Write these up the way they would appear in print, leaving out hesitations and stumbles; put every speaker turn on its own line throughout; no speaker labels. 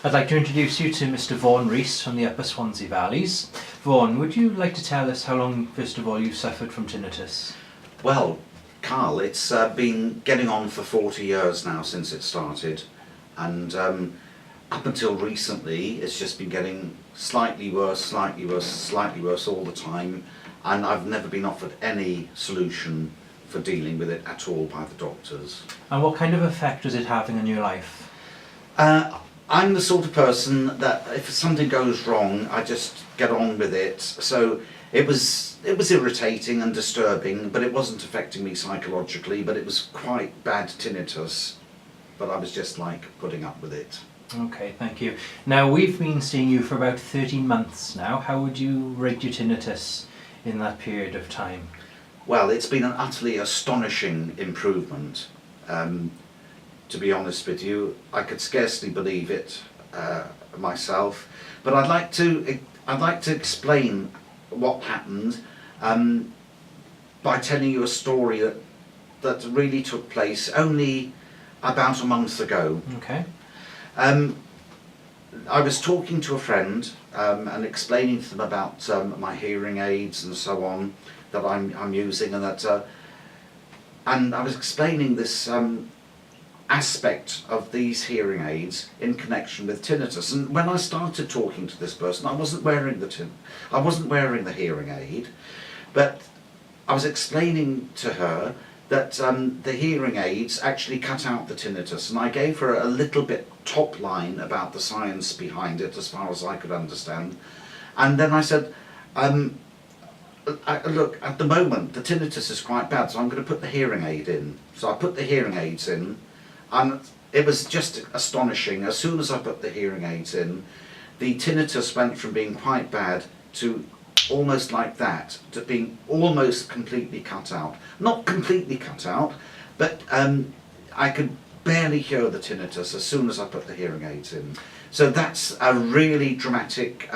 I'd like to introduce you to Mr Vaughan Rees from the Upper Swansea Valleys. Vaughan, would you like to tell us how long, first of all, you've suffered from tinnitus?
Well, Carl, it's been getting on for 40 years now since it started, and up until recently it's just been getting slightly worse, slightly worse, slightly worse all the time, and I've never been offered any solution for dealing with it at all by the doctors.
And what kind of effect was it having on your life?
I'm the sort of person that if something goes wrong, I just get on with it. So it was irritating and disturbing, but it wasn't affecting me psychologically, but it was quite bad tinnitus. But I was just like putting up with it.
Okay, thank you. Now, we've been seeing you for about 13 months now. How would you rate your tinnitus in that period of time?
Well, it's been an utterly astonishing improvement. To be honest with you, I could scarcely believe it myself. But I'd like to explain what happened by telling you a story that really took place only about a month ago.
Okay.
I was talking to a friend and explaining to them about my hearing aids and so on that I'm using, and I was explaining this aspect of these hearing aids in connection with tinnitus. And when I started talking to this person, I wasn't wearing the hearing aid, but I was explaining to her that the hearing aids actually cut out the tinnitus, and I gave her a little bit top line about the science behind it as far as I could understand. And then I said, look, at the moment the tinnitus is quite bad, so I'm going to put the hearing aid in. So I put the hearing aids in, and it was just astonishing. As soon as I put the hearing aids in, the tinnitus went from being quite bad to almost like that, to being almost completely cut out. Not completely cut out, but I could barely hear the tinnitus as soon as I put the hearing aids in. So that's a really dramatic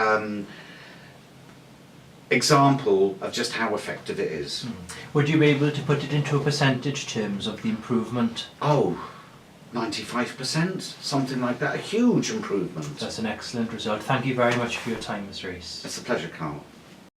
example of just how effective it is.
Would you be able to put it into a percentage terms of the improvement?
Oh, 95%, something like that. A huge improvement.
That's an excellent result. Thank you very much for your time, Mr Rees.
It's a pleasure, Carl.